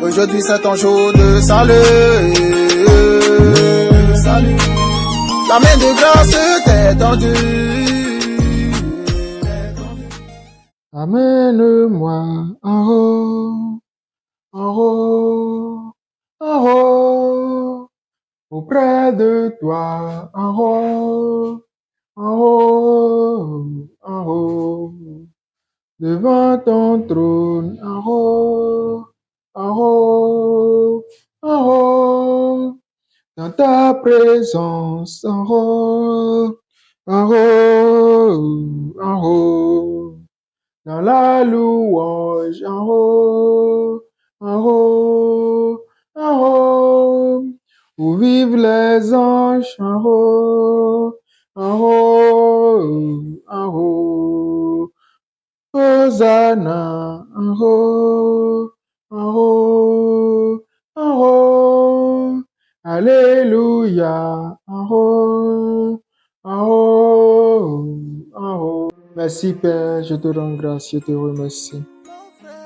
Aujourd'hui c'est un jour de salut. Salut. La main de grâce t'est tendue. Amène-moi en haut, en haut, en haut, auprès de toi, en haut, en haut, en haut, devant ton trône, en haut, en haut, en haut, dans ta présence, en haut, en haut, en haut, dans la louange, en haut, en haut, en haut, où vivent les anges, en haut, en haut, en haut, Hosanna, en haut, en haut, en haut, Alléluia, en haut, en haut, en haut. Merci Père, je te rends grâce, je te remercie.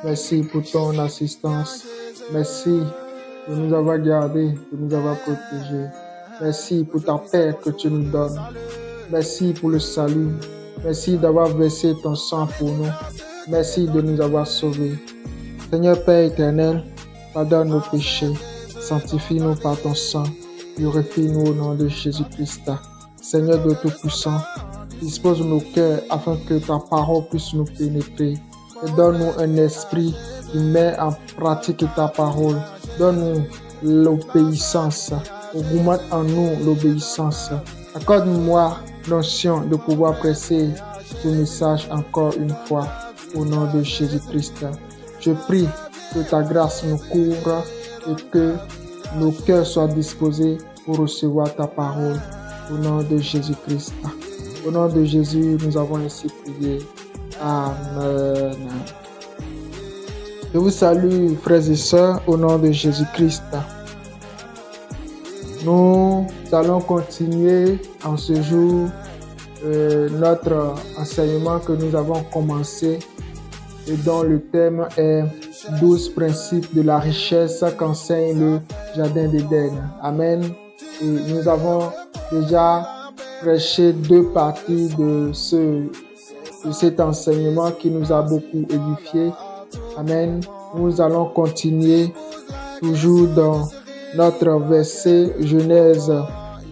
Merci pour ton assistance. Merci de nous avoir gardés, de nous avoir protégés. Merci pour ta paix que tu nous donnes. Merci pour le salut. Merci d'avoir versé ton sang pour nous. Merci de nous avoir sauvés. Seigneur Père éternel, pardonne nos péchés. Sanctifie-nous par ton sang. Purifie-nous au nom de Jésus-Christ. Seigneur de Tout-Puissant, dispose nos cœurs afin que ta parole puisse nous pénétrer. Et donne-nous un esprit qui met en pratique ta parole. Donne-nous l'obéissance. Augmente en nous l'obéissance. Accorde-moi l'onction de pouvoir presser ce message encore une fois au nom de Jésus-Christ. Je prie que ta grâce nous couvre et que nos cœurs soient disposés pour recevoir ta parole au nom de Jésus-Christ. Au nom de Jésus, nous avons ainsi prié. Amen. Je vous salue, frères et sœurs, au nom de Jésus-Christ. Nous allons continuer en ce jour notre enseignement que nous avons commencé et dont le thème est 12 principes de la richesse qu'enseigne le Jardin d'Éden. Amen. Et nous avons déjà prêché 2 parties de cet enseignement qui nous a beaucoup édifié. Amen. Nous allons continuer toujours dans notre verset Genèse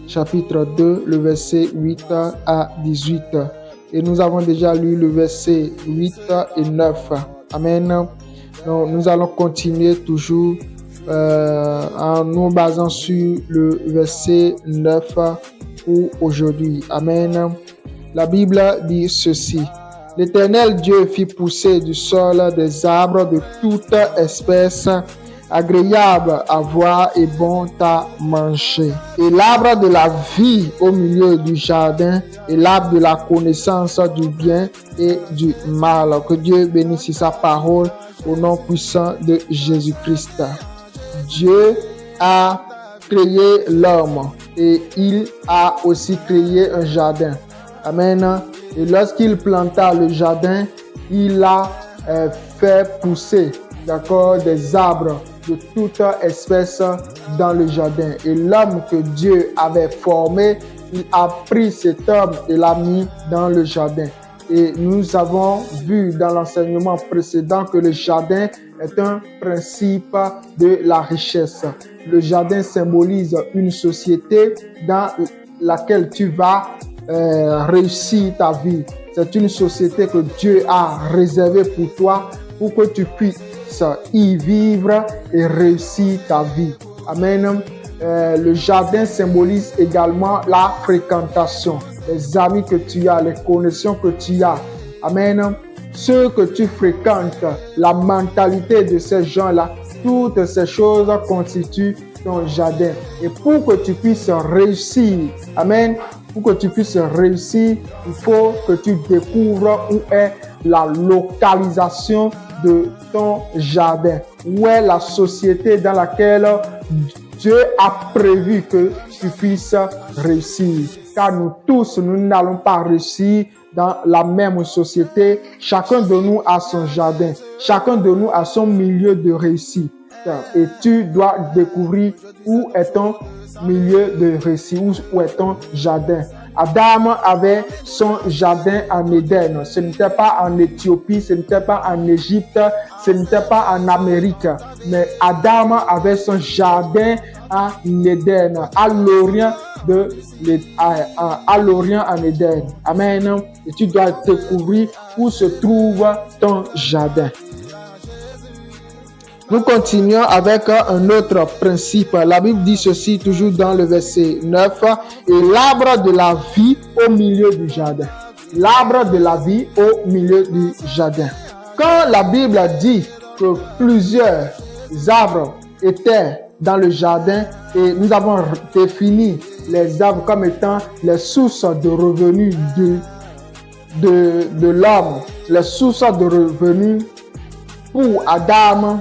chapitre 2, le verset 8 à 18. Et nous avons déjà lu le verset 8 et 9. Amen. Donc, nous allons continuer toujours en nous basant sur le verset 9 pour aujourd'hui. Amen. La Bible dit ceci. L'Éternel Dieu fit pousser du sol des arbres de toute espèce, agréables à voir et bons à manger. Et l'arbre de la vie au milieu du jardin et l'arbre de la connaissance du bien et du mal. Que Dieu bénisse sa parole au nom puissant de Jésus-Christ. Dieu a créé l'homme et il a aussi créé un jardin. Amen. Et lorsqu'il planta le jardin, il a fait pousser, d'accord, des arbres de toute espèce dans le jardin. Et l'homme que Dieu avait formé, il a pris cet homme et l'a mis dans le jardin. Et nous avons vu dans l'enseignement précédent que le jardin est un principe de la richesse. Le jardin symbolise une société dans laquelle tu vas réussir ta vie. C'est une société que Dieu a réservée pour toi pour que tu puisses y vivre et réussir ta vie. Amen. Le jardin symbolise également la fréquentation, les amis que tu as, les connexions que tu as. Amen. Ceux que tu fréquentes, la mentalité de ces gens-là, toutes ces choses constituent ton jardin. Et pour que tu puisses réussir, amen, pour que tu puisses réussir, il faut que tu découvres où est la localisation de ton jardin, où est la société dans laquelle Dieu a prévu que tu puisses réussir. Car nous tous, nous n'allons pas réussir dans la même société. Chacun de nous a son jardin. Chacun de nous a son milieu de réussite. Et tu dois découvrir où est ton milieu de récit, où est ton jardin. Adam avait son jardin en Éden. Ce n'était pas en Éthiopie, ce n'était pas en Égypte, ce n'était pas en Amérique. Mais Adam avait son jardin en Éden, à l'orient en Éden. Amen. Et tu dois découvrir où se trouve ton jardin. Nous continuons avec un autre principe. La Bible dit ceci, toujours dans le verset 9. Et l'arbre de la vie au milieu du jardin. L'arbre de la vie au milieu du jardin. Quand la Bible dit que plusieurs arbres étaient dans le jardin et nous avons défini les arbres comme étant les sources de revenus de l'homme, les sources de revenus pour Adam,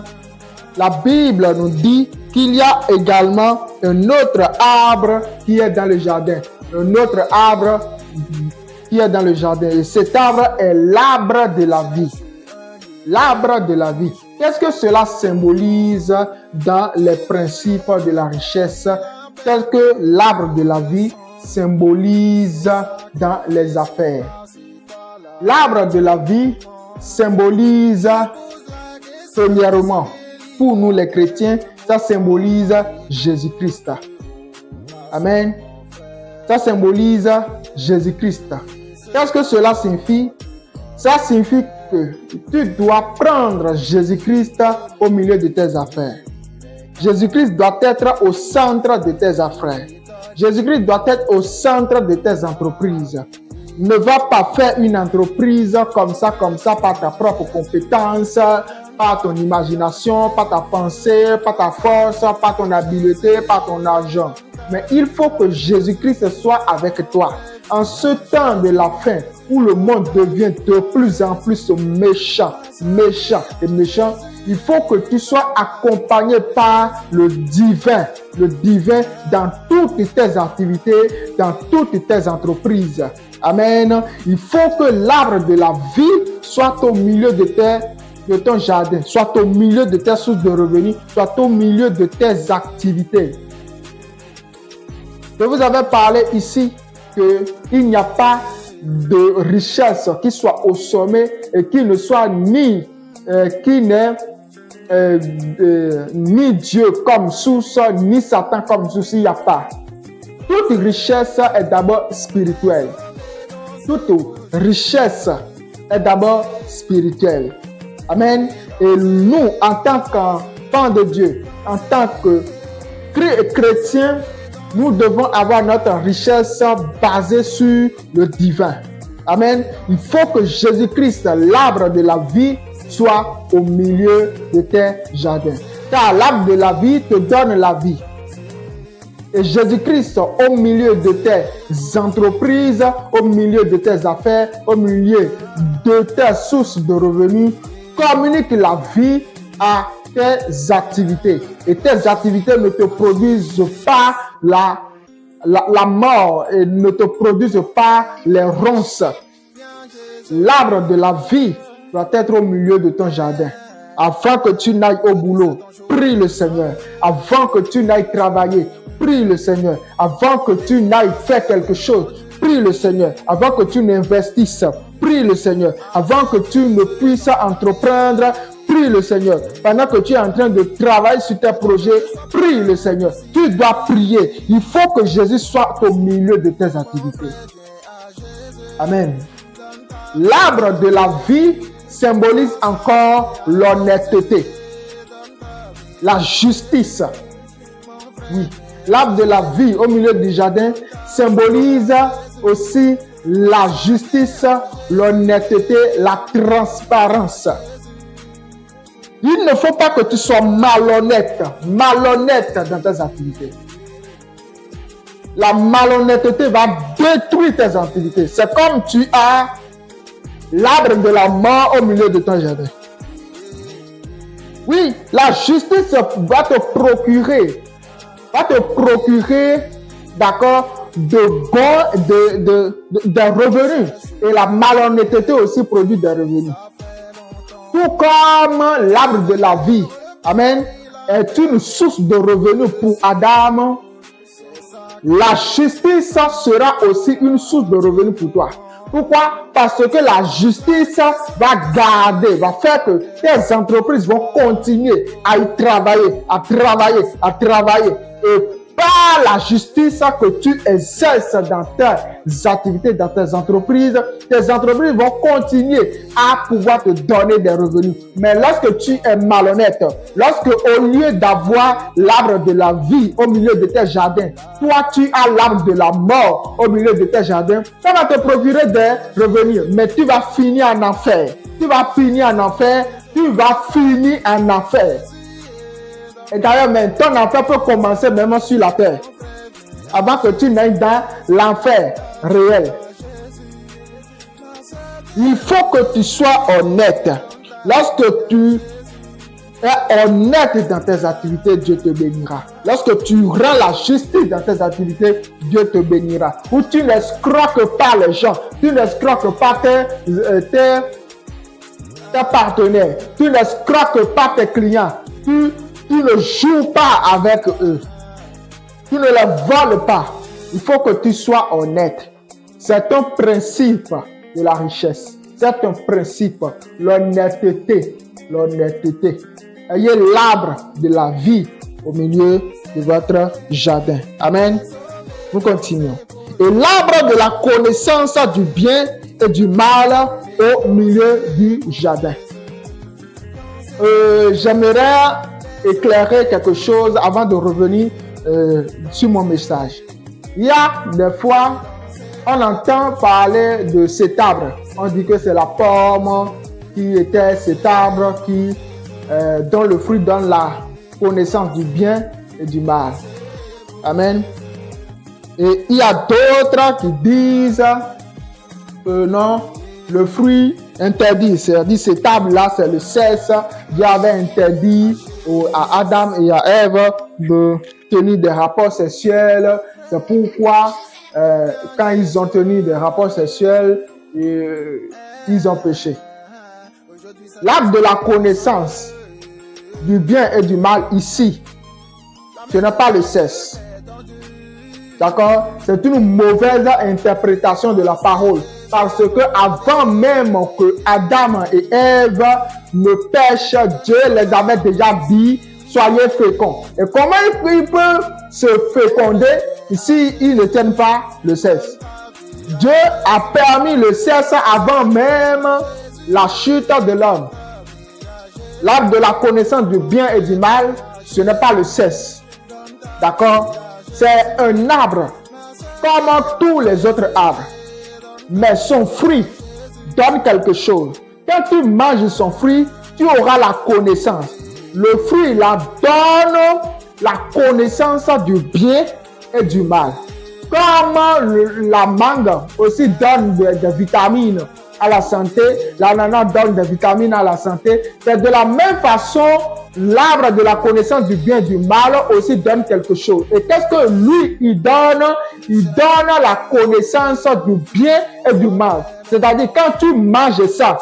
la Bible nous dit qu'il y a également un autre arbre qui est dans le jardin. Un autre arbre qui est dans le jardin. Et cet arbre est l'arbre de la vie. L'arbre de la vie. Qu'est-ce que cela symbolise dans les principes de la richesse, tel que l'arbre de la vie symbolise dans les affaires? L'arbre de la vie symbolise, premièrement, pour nous les chrétiens, ça symbolise Jésus-Christ. Amen. Ça symbolise Jésus-Christ. Qu'est-ce que cela signifie? Ça signifie que tu dois prendre Jésus-Christ au milieu de tes affaires. Jésus-Christ doit être au centre de tes affaires. Jésus-Christ doit être au centre de tes entreprises. Ne va pas faire une entreprise comme ça, par ta propre compétence, par ton imagination, par ta pensée, par ta force, par ton habileté, par ton argent. Mais il faut que Jésus-Christ soit avec toi. En ce temps de la fin, où le monde devient de plus en plus méchant, il faut que tu sois accompagné par le divin dans toutes tes activités, dans toutes tes entreprises. Amen. Il faut que l'arbre de la vie soit au milieu de ton jardin, soit au milieu de tes sources de revenus, soit au milieu de tes activités. Je vous avais parlé ici qu'il n'y a pas de richesse qui soit au sommet et qui ne soit ni Dieu comme source, ni Satan comme source. Il n'y a pas. Toute richesse est d'abord spirituelle. Toute richesse est d'abord spirituelle. Amen. Et nous, en tant qu'enfants de Dieu, en tant que chrétiens, nous devons avoir notre richesse basée sur le divin. Amen. Il faut que Jésus-Christ, l'arbre de la vie, soit au milieu de tes jardins. Car l'arbre de la vie te donne la vie. Et Jésus-Christ, au milieu de tes entreprises, au milieu de tes affaires, au milieu de tes sources de revenus, communique la vie à tes activités. Et tes activités ne te produisent pas la mort et ne te produisent pas les ronces. L'arbre de la vie doit être au milieu de ton jardin. Avant que tu n'ailles au boulot, prie le Seigneur. Avant que tu n'ailles travailler, prie le Seigneur. Avant que tu n'ailles faire quelque chose, prie le Seigneur. Avant que tu n'investisses, prie le Seigneur. Avant que tu ne puisses entreprendre, prie le Seigneur. Pendant que tu es en train de travailler sur tes projets, prie le Seigneur. Tu dois prier. Il faut que Jésus soit au milieu de tes activités. Amen. L'arbre de la vie symbolise encore l'honnêteté, la justice. Oui. L'arbre de la vie au milieu du jardin symbolise aussi la justice, l'honnêteté, la transparence. Il ne faut pas que tu sois malhonnête dans tes activités. La malhonnêteté va détruire tes activités. C'est comme tu as l'arbre de la mort au milieu de ton jardin. Oui, la justice va te procurer, d'accord, des revenus. Et la malhonnêteté aussi produit des revenus. Tout comme l'arbre de la vie. Amen. est une source de revenus pour Adam, la justice sera aussi une source de revenus pour toi. Pourquoi? Parce que la justice va garder, va faire que tes entreprises vont continuer à y travailler, à travailler. Et par la justice que tu exerces dans tes activités, dans tes entreprises vont continuer à pouvoir te donner des revenus. Mais lorsque tu es malhonnête, lorsque au lieu d'avoir l'arbre de la vie au milieu de tes jardins, toi tu as l'arbre de la mort au milieu de tes jardins, ça va te procurer des revenus, mais tu vas finir en enfer. Et d'ailleurs, même ton enfer peut commencer même sur la terre, avant que tu n'ailles dans l'enfer réel. Il faut que tu sois honnête. Lorsque tu es honnête dans tes activités, Dieu te bénira. Lorsque tu rends la justice dans tes activités, Dieu te bénira. Ou tu n'escroques pas les gens, tu n'escroques pas tes partenaires, tu n'escroques pas tes clients, tu ne joues pas avec eux. Tu ne les voles pas. Il faut que tu sois honnête. C'est un principe de la richesse. C'est un principe. L'honnêteté. Ayez l'arbre de la vie au milieu de votre jardin. Amen. Nous continuons. Et l'arbre de la connaissance du bien et du mal au milieu du jardin. J'aimerais éclairer quelque chose avant de revenir sur mon message. Il y a des fois, on entend parler de cet arbre. On dit que c'est la pomme qui était cet arbre dont le fruit donne la connaissance du bien et du mal. Amen. Et il y a d'autres qui disent que non, le fruit interdit, c'est-à-dire cet arbre-là, c'est le cesse. Dieu avait interdit à Adam et à Ève de tenir des rapports sexuels. C'est pourquoi, quand ils ont tenu des rapports sexuels, ils ont péché. L'arbre de la connaissance du bien et du mal ici, ce n'est pas le cesse. D'accord? C'est une mauvaise interprétation de la parole. Parce que avant même que Adam et Ève ne pêchent, Dieu les avait déjà dit, soyez féconds. Et comment ils peuvent se féconder si ils ne tiennent pas le cesse? Dieu a permis le cesse avant même la chute de l'homme. L'arbre de la connaissance du bien et du mal, ce n'est pas le cesse. D'accord? C'est un arbre comme tous les autres arbres. Mais son fruit donne quelque chose. Quand tu manges son fruit, tu auras la connaissance. Le fruit là donne la connaissance du bien et du mal. Comme la mangue aussi donne des vitamines à la santé, l'ananas donne des vitamines à la santé. C'est de la même façon, l'arbre de la connaissance du bien et du mal aussi donne quelque chose. Et qu'est-ce que lui, il donne? Il donne la connaissance du bien et du mal. C'est-à-dire, quand tu manges ça,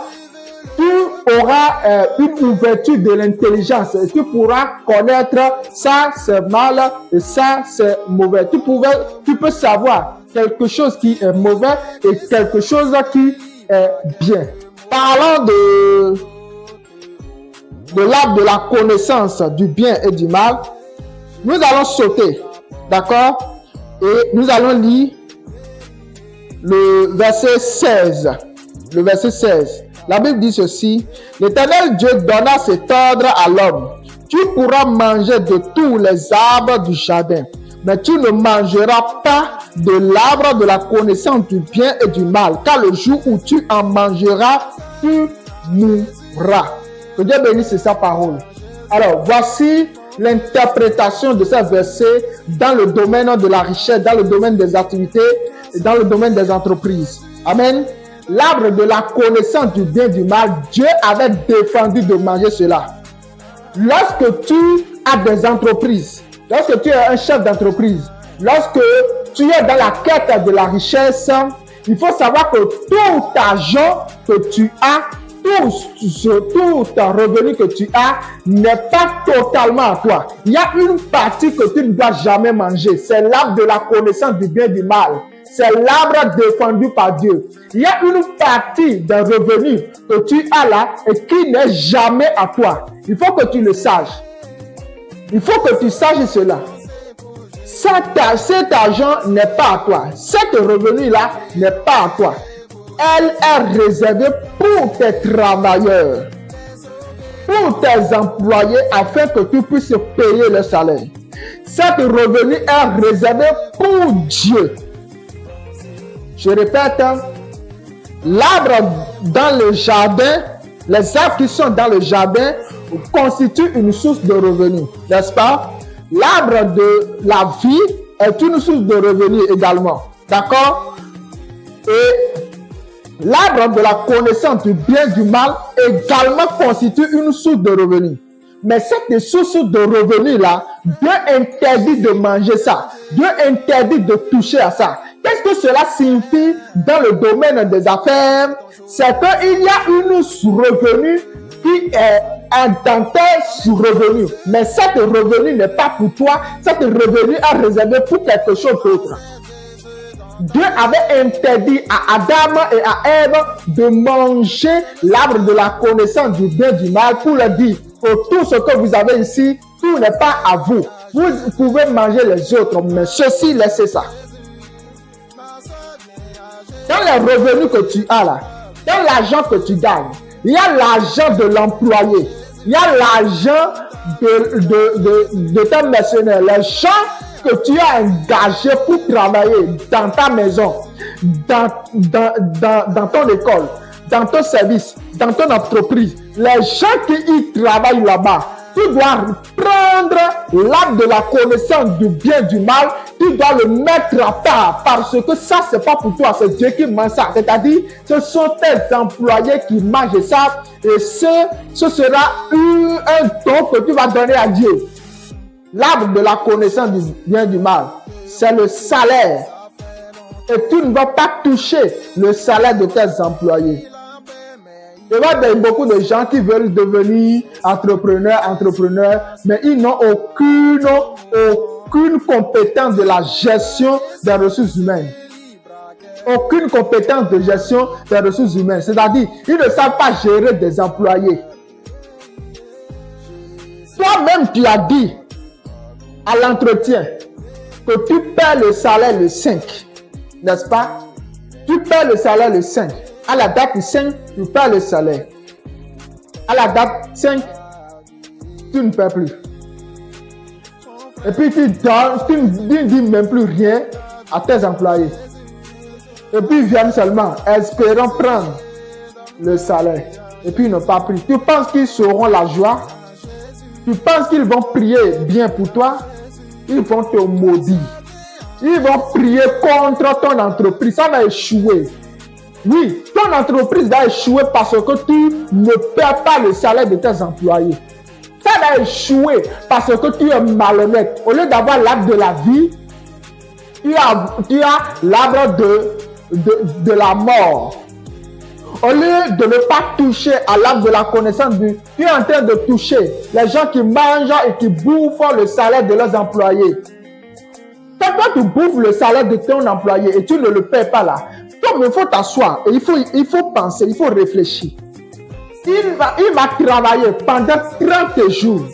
tu auras une ouverture de l'intelligence et tu pourras connaître ça c'est mal et ça c'est mauvais. Tu peux savoir quelque chose qui est mauvais et quelque chose qui est bien. Parlons de l'arbre de la connaissance du bien et du mal. Nous allons sauter, d'accord? Et nous allons lire le verset 16. Le verset 16. La Bible dit ceci: l'Éternel Dieu donna cet ordre à l'homme: tu pourras manger de tous les arbres du jardin, mais tu ne mangeras pas de l'arbre de la connaissance du bien et du mal, car le jour où tu en mangeras, tu mourras. Que Dieu bénisse sa parole. Alors, voici l'interprétation de ce verset dans le domaine de la richesse, dans le domaine des activités et dans le domaine des entreprises. Amen. L'arbre de la connaissance du bien et du mal, Dieu avait défendu de manger cela. Lorsque tu as des entreprises, lorsque tu es un chef d'entreprise, lorsque tu es dans la quête de la richesse, il faut savoir que tout argent que tu as tout ton revenu que tu as n'est pas totalement à toi. Il y a une partie que tu ne dois jamais manger. C'est l'arbre de la connaissance du bien et du mal. C'est l'arbre défendu par Dieu. Il y a une partie d'un revenu que tu as là et qui n'est jamais à toi. Il faut que tu le saches. Il faut que tu saches cela. Cet argent n'est pas à toi. Cet revenu-là n'est pas à toi. Elle est réservée pour tes travailleurs, pour tes employés, afin que tu puisses payer le salaire. Cet revenu est réservé pour Dieu. Je répète, l'arbre dans le jardin, les arbres qui sont dans le jardin constituent une source de revenus, n'est-ce pas? L'arbre de la vie est une source de revenus également, d'accord? Et l'arbre de la connaissance du bien et du mal également constitue une source de revenus. Mais cette source de revenus-là, Dieu interdit de manger ça. Dieu interdit de toucher à ça. Qu'est-ce que cela signifie dans le domaine des affaires? C'est qu'il y a une revenu qui est un dentaire sur revenu. Mais cet revenu n'est pas pour toi. Cet revenu est réservé pour quelque chose d'autre. Dieu avait interdit à Adam et à Ève de manger l'arbre de la connaissance du bien et du mal pour leur dire que tout ce que vous avez ici, tout n'est pas à vous. Vous pouvez manger les autres, mais ceci, laissez ça. Dans les revenus que tu as là, dans l'argent que tu gagnes, il y a l'argent de l'employé, il y a l'argent de ton mercenaire, les gens que tu as engagé pour travailler dans ta maison, dans ton école, dans ton service, dans ton entreprise, les gens qui y travaillent là-bas, tu dois prendre l'arbre de la connaissance du bien et du mal, tu dois le mettre à part parce que ça, c'est pas pour toi, c'est Dieu qui mange ça. C'est-à-dire, ce sont tes employés qui mangent ça et ce sera un don que tu vas donner à Dieu. L'arbre de la connaissance du bien et du mal, c'est le salaire. Et tu ne vas pas toucher le salaire de tes employés. Il y a beaucoup de gens qui veulent devenir entrepreneurs, mais ils n'ont aucune compétence de la gestion des ressources humaines. Aucune compétence de gestion des ressources humaines. C'est-à-dire, ils ne savent pas gérer des employés. Toi-même, tu as dit à l'entretien que tu paies le salaire le 5, n'est-ce pas? Tu paies le salaire le 5. À la date 5, tu paies le salaire. À la date 5, tu ne paies plus. Et puis tu ne dis même plus rien à tes employés. Et puis ils viennent seulement espérant prendre le salaire. Et puis ils n'ont pas pris. Tu penses qu'ils sauront la joie? Tu penses qu'ils vont prier bien pour toi? Ils vont te maudire. Ils vont prier contre ton entreprise. Ça va échouer. Oui, ton entreprise va échouer parce que tu ne paies pas le salaire de tes employés. Ça va échouer parce que tu es malhonnête. Au lieu d'avoir l'arbre de la vie, tu as l'arbre de la mort. Au lieu de ne pas toucher à l'arbre de la connaissance, tu es en train de toucher les gens qui mangent et qui bouffent le salaire de leurs employés. Quand toi tu bouffes le salaire de ton employé et tu ne le paies pas là, il faut t'asseoir et il faut penser, il faut réfléchir. Il va travailler pendant 30 jours.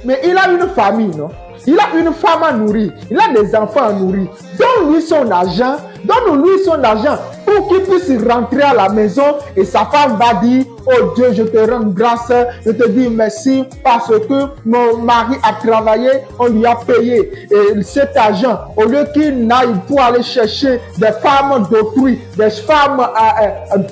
Mais il a une famille, non? Il a une femme à nourrir. Il a des enfants à nourrir. Donne-lui son argent. Donne-lui son argent pour qu'il puisse rentrer à la maison et sa femme va dire: oh Dieu, je te rends grâce, je te dis merci parce que mon mari a travaillé, on lui a payé. Et cet argent, au lieu qu'il n'aille pour aller chercher des femmes d'autrui, des femmes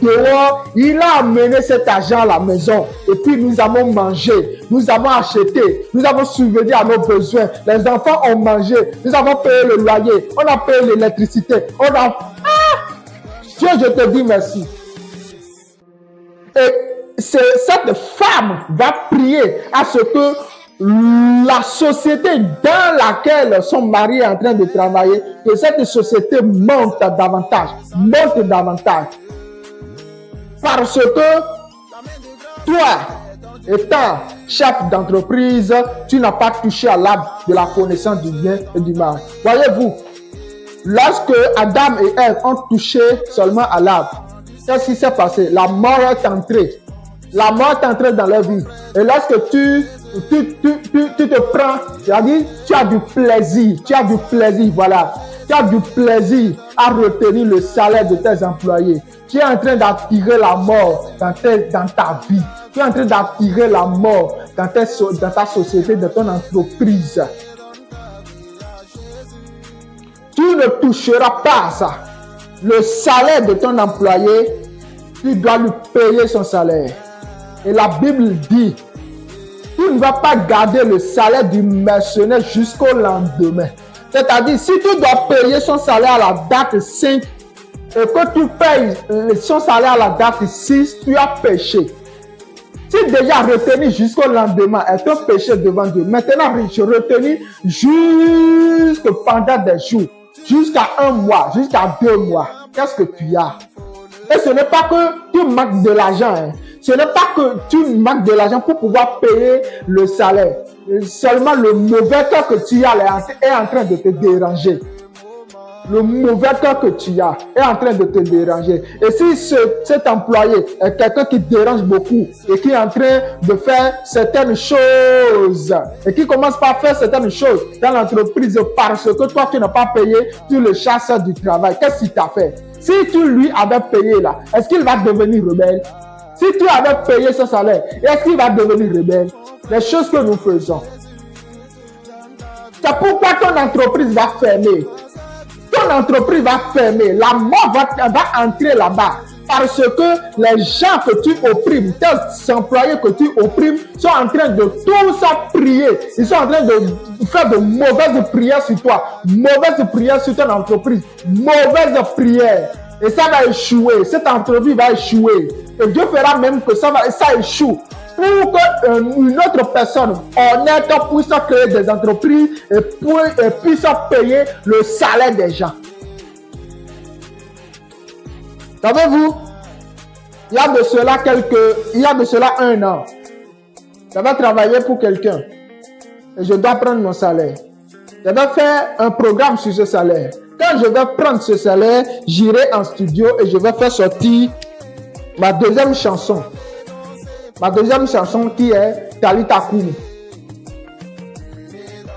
dehors, il a amené cet argent à la maison. Et puis nous avons mangé, nous avons acheté, nous avons subvenu à nos besoins. Les enfants ont mangé, nous avons payé le loyer, on a payé l'électricité, on a... Dieu, je te dis merci. Et cette femme va prier à ce que la société dans laquelle son mari est en train de travailler, que cette société monte davantage. Parce que toi, étant chef d'entreprise, tu n'as pas touché à l'arbre de la connaissance du bien et du mal. Voyez-vous, lorsque Adam et Ève ont touché seulement à l'arbre, qu'est-ce qui s'est passé? La mort est entrée. La mort est entrée dans leur vie. Et lorsque tu te prends, c'est-à-dire, tu as du plaisir, voilà. Tu as du plaisir à retenir le salaire de tes employés. Tu es en train d'attirer la mort dans ta vie. Tu es en train d'attirer la mort dans ta société, dans ton entreprise. Tu ne toucheras pas à ça. Le salaire de ton employé, tu dois lui payer son salaire. Et la Bible dit, tu ne vas pas garder le salaire du mercenaire jusqu'au lendemain. C'est-à-dire, si tu dois payer son salaire à la date 5 et que tu payes son salaire à la date 6, tu as péché. Si déjà retenu jusqu'au lendemain est un péché devant Dieu, maintenant retenu jusque pendant des jours, jusqu'à 1 mois, jusqu'à 2 mois, qu'est-ce que tu as? Et ce n'est pas que tu manques de l'argent, hein. Ce n'est pas que tu manques de l'argent pour pouvoir payer le salaire. Seulement le mauvais cœur que tu as est en train de te déranger. Le mauvais cœur que tu as est en train de te déranger. Et si cet employé est quelqu'un qui dérange beaucoup et qui est en train de faire certaines choses et qui commence par faire certaines choses dans l'entreprise parce que toi tu n'as pas payé, tu le chasses du travail, qu'est-ce qu'il t'a fait? Si tu lui avais payé là, est-ce qu'il va devenir rebelle? Si tu avais payé ce salaire, est-ce qu'il va devenir rebelle? Les choses que nous faisons. C'est pourquoi ton entreprise va fermer. Ton entreprise va fermer. La mort va entrer là-bas. Parce que les gens que tu opprimes, tes employés que tu opprimes, sont en train de tout ça prier. Ils sont en train de faire de mauvaises prières sur toi. Mauvaises prières sur ton entreprise. Mauvaises prières. Et ça va échouer. Cette entreprise va échouer. Et Dieu fera même que ça échoue. Pour qu'une autre personne honnête puisse créer des entreprises et puisse payer le salaire des gens. Savez-vous, il y a de cela 1 an, j'avais travaillé pour quelqu'un et je dois prendre mon salaire. Je vais faire un programme sur ce salaire. Quand je vais prendre ce salaire, j'irai en studio et je vais faire sortir ma deuxième chanson. Ma deuxième chanson qui est Talita Kumi.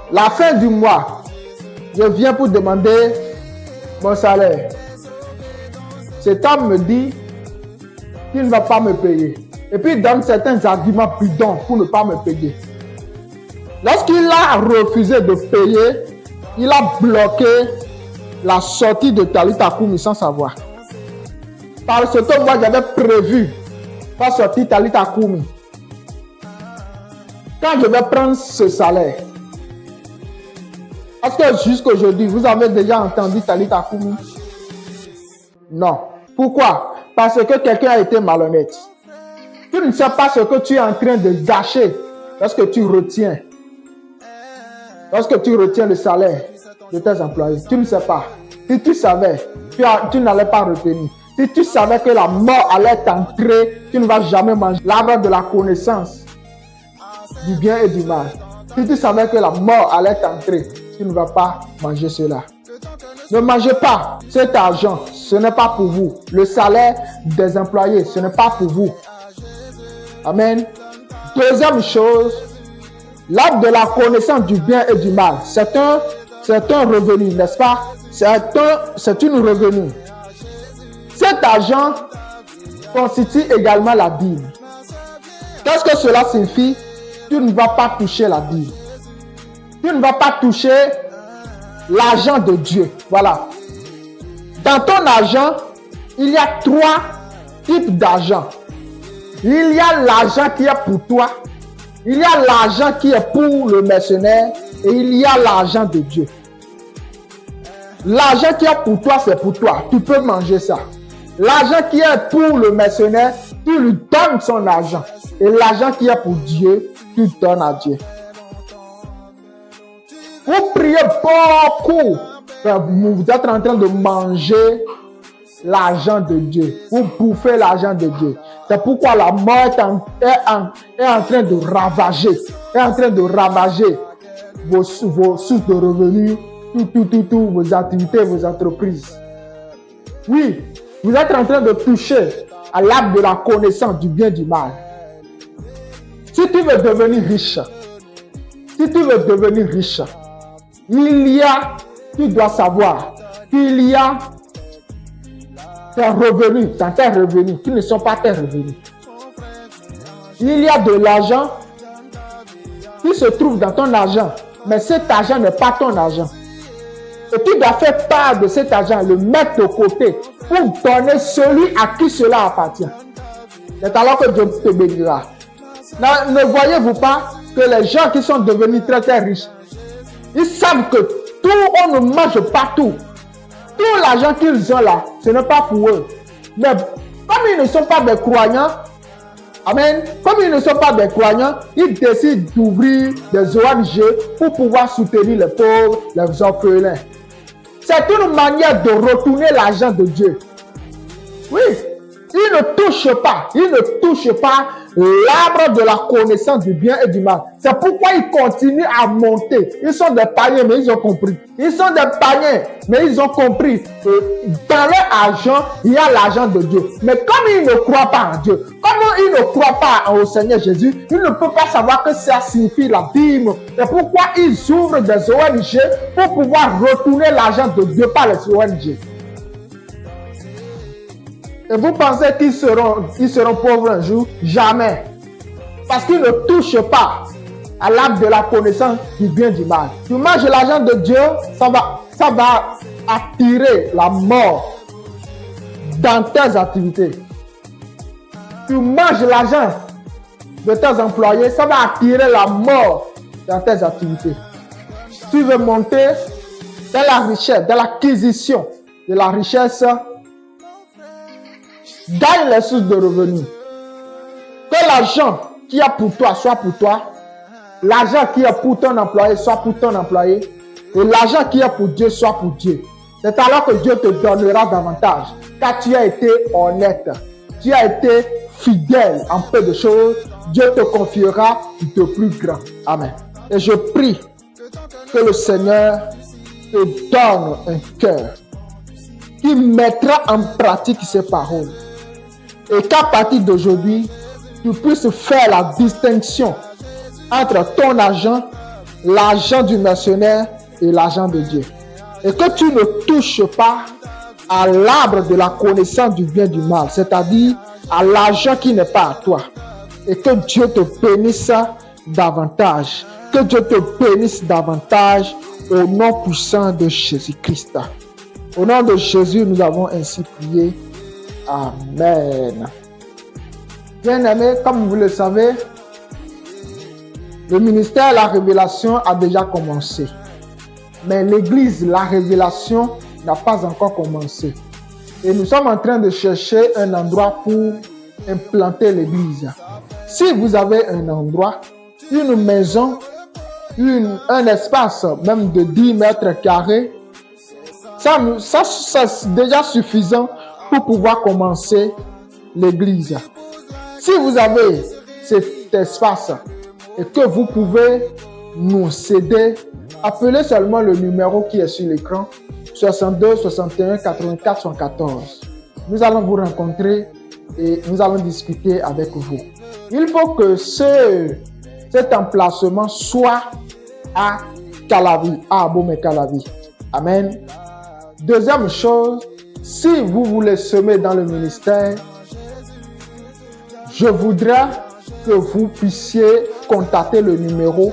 La fin du mois, je viens pour demander mon salaire. Cet homme me dit qu'il ne va pas me payer. Et puis il donne certains arguments bidons pour ne pas me payer. Lorsqu'il a refusé de payer, il a bloqué la sortie de Talita Kumi sans savoir. Parce que moi j'avais prévu pas sortir Talita Kumi. Quand je vais prendre ce salaire, est-ce que jusqu'aujourd'hui, vous avez déjà entendu Talita Kumi? Non. Pourquoi? Parce que quelqu'un a été malhonnête. Tu ne sais pas ce que tu es en train de gâcher lorsque tu retiens le salaire de tes employés. Tu ne sais pas. Si tu savais, tu n'allais pas retenir. Si tu savais que la mort allait t'entrer, tu ne vas jamais manger l'arbre de la connaissance du bien et du mal. Si tu savais que la mort allait t'entrer, tu ne vas pas manger cela. Ne mangez pas cet argent, ce n'est pas pour vous. Le salaire des employés, ce n'est pas pour vous. Amen. Deuxième chose, l'arbre de la connaissance du bien et du mal. C'est un revenu, n'est-ce pas? C'est une revenu. Cet argent constitue également la dîme. Qu'est-ce que cela signifie? Tu ne vas pas toucher la dîme. Tu ne vas pas toucher l'argent de Dieu. Voilà. Dans ton argent, il y a 3 types d'argent. Il y a l'argent qui est pour toi. Il y a l'argent qui est pour le mercenaire. Et il y a l'argent de Dieu. L'argent qui est pour toi, c'est pour toi. Tu peux manger ça. L'argent qui est pour le mercenaire, tu lui donnes son argent. Et l'argent qui est pour Dieu, tu donnes à Dieu. Vous priez beaucoup. Vous êtes en train de manger l'argent de Dieu. Vous bouffez l'argent de Dieu. C'est pourquoi la mort est en train de ravager vos sources de revenus, tout, vos activités, vos entreprises. Oui, vous êtes en train de toucher à l'arbre de la connaissance du bien et du mal. Si tu veux devenir riche, tu dois savoir qu'il y a tes revenus, dans tes revenus, qui ne sont pas tes revenus. Il y a de l'argent qui se trouve dans ton argent, mais cet argent n'est pas ton argent. Et tu dois faire part de cet argent, le mettre de côté pour donner celui à qui cela appartient. C'est alors que Dieu te bénira. Ne voyez-vous pas que les gens qui sont devenus très très riches, ils savent que tout, on ne mange pas tout. Tout l'argent qu'ils ont là, ce n'est pas pour eux. Mais comme ils ne sont pas des croyants, amen, comme ils ne sont pas des croyants, ils décident d'ouvrir des ONG pour pouvoir soutenir les pauvres, les orphelins. C'est une manière de retourner l'argent de Dieu. Oui, ils ne touchent pas l'arbre de la connaissance du bien et du mal. C'est pourquoi ils continuent à monter. Ils sont des païens, mais ils ont compris. Ils sont des païens, mais ils ont compris que dans leur argent, il y a l'argent de Dieu. Mais comme ils ne croient pas en Dieu, comme ils ne croient pas au Seigneur Jésus, ils ne peuvent pas savoir que ça signifie la dîme. C'est pourquoi ils ouvrent des ONG pour pouvoir retourner l'argent de Dieu par les ONG. Et vous pensez qu'ils seront pauvres un jour? Jamais. Parce qu'ils ne touchent pas à l'arbre de la connaissance du bien et du mal. Tu manges l'argent de Dieu, ça va attirer la mort dans tes activités. Tu manges l'argent de tes employés, ça va attirer la mort dans tes activités. Tu veux monter dans la richesse, dans l'acquisition de la richesse, gagne les sources de revenus. Que l'argent qui est pour toi soit pour toi. L'argent qui est pour ton employé soit pour ton employé. Et l'argent qui est pour Dieu soit pour Dieu. C'est alors que Dieu te donnera davantage. Car tu as été honnête. Tu as été fidèle en peu de choses. Dieu te confiera de plus grand. Amen. Et je prie que le Seigneur te donne un cœur qui mettra en pratique ces paroles. Et qu'à partir d'aujourd'hui, tu puisses faire la distinction entre ton argent, l'argent du mercenaire et l'argent de Dieu. Et que tu ne touches pas à l'arbre de la connaissance du bien et du mal, c'est-à-dire à l'argent qui n'est pas à toi. Et que Dieu te bénisse davantage. Que Dieu te bénisse davantage au nom puissant de Jésus-Christ. Au nom de Jésus, nous avons ainsi prié. Amen. Bien-aimés, comme vous le savez, le ministère de la révélation a déjà commencé. Mais l'église, la révélation, n'a pas encore commencé. Et nous sommes en train de chercher un endroit pour implanter l'église. Si vous avez un endroit, une maison, un espace même de 10 mètres carrés, ça c'est déjà suffisant pour pouvoir commencer l'église. Si vous avez cet espace et que vous pouvez nous céder, appelez seulement le numéro qui est sur l'écran, 62 61 84 114. Nous allons vous rencontrer et nous allons discuter avec vous. Il faut que cet emplacement soit à Calavi, à Abomey-Calavi. Amen. Deuxième chose, si vous voulez semer dans le ministère, je voudrais que vous puissiez contacter le numéro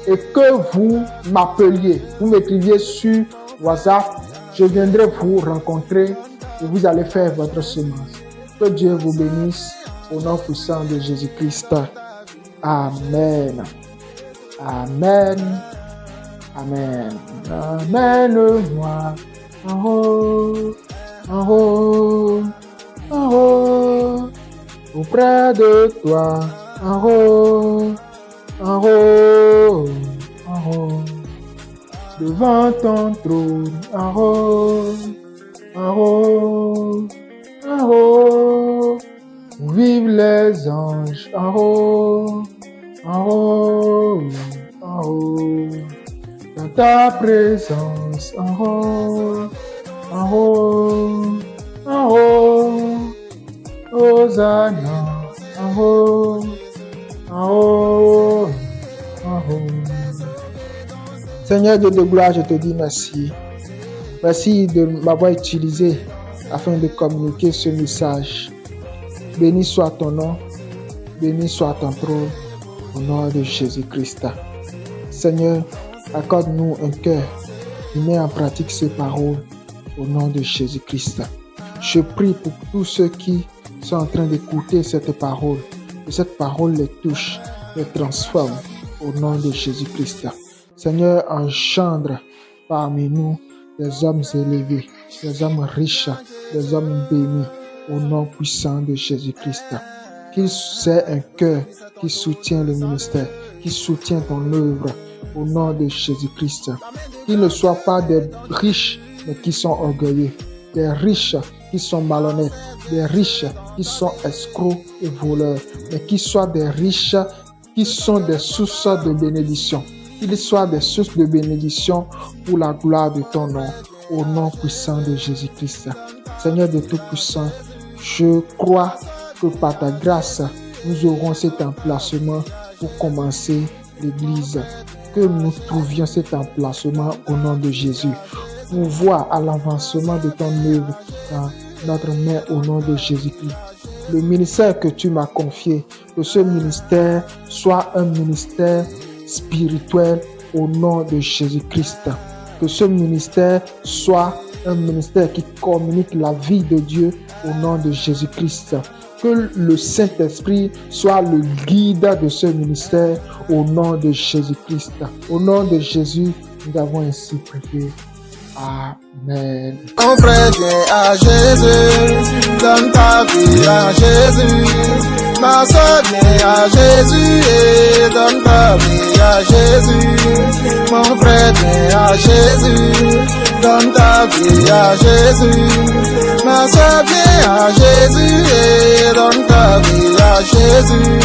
et que vous m'appeliez. Vous m'écriviez sur WhatsApp. Je viendrai vous rencontrer et vous allez faire votre semence. Que Dieu vous bénisse au nom puissant de Jésus-Christ. Amen. Amen. Amen. Amène-moi en haut, en haut, en haut, auprès de toi, en haut, en haut, en haut, devant ton trône, en haut, en haut, en haut, où vivent les anges en haut, en haut, en haut. Dans ta présence en haut, en haut, en haut. Hosanna en haut, en haut, en haut. Seigneur Dieu de gloire, je te dis merci. Merci de m'avoir utilisé afin de communiquer ce message. Béni soit ton nom, béni soit ton trône, au nom de Jésus-Christ. Seigneur, accorde-nous un cœur qui met en pratique ces paroles au nom de Jésus-Christ. Je prie pour tous ceux qui sont en train d'écouter cette parole, que cette parole les touche, les transforme au nom de Jésus-Christ. Seigneur, engendre parmi nous des hommes élevés, des hommes riches, des hommes bénis, au nom puissant de Jésus-Christ. Qu'ils aient un cœur qui soutient le ministère, qui soutient ton œuvre, au nom de Jésus-Christ. Qu'ils ne soient pas des riches, mais qui sont orgueilleux, des riches qui sont malhonnêtes, des riches qui sont escrocs et voleurs, mais qui soient des riches qui sont des sources de bénédiction. Qu'ils soient des sources de bénédiction pour la gloire de ton nom, au nom puissant de Jésus-Christ. Seigneur de Tout-Puissant, je crois que par ta grâce, nous aurons cet emplacement pour commencer l'Église. Que nous trouvions cet emplacement au nom de Jésus, pour voir à l'avancement de ton œuvre dans notre main au nom de Jésus-Christ. Le ministère que tu m'as confié, que ce ministère soit un ministère spirituel au nom de Jésus-Christ. Que ce ministère soit un ministère qui communique la vie de Dieu au nom de Jésus-Christ. Que le Saint-Esprit soit le guide de ce ministère au nom de Jésus-Christ. Au nom de Jésus, nous avons ainsi prié. Amen. Mon frère, viens à Jésus, donne ta vie à Jésus. Ma soeur, viens à Jésus et donne ta vie à Jésus. Mon frère, viens à Jésus, donne ta vie à Jésus. Ma soeur, viens à Jésus et donne ta vie à Jésus.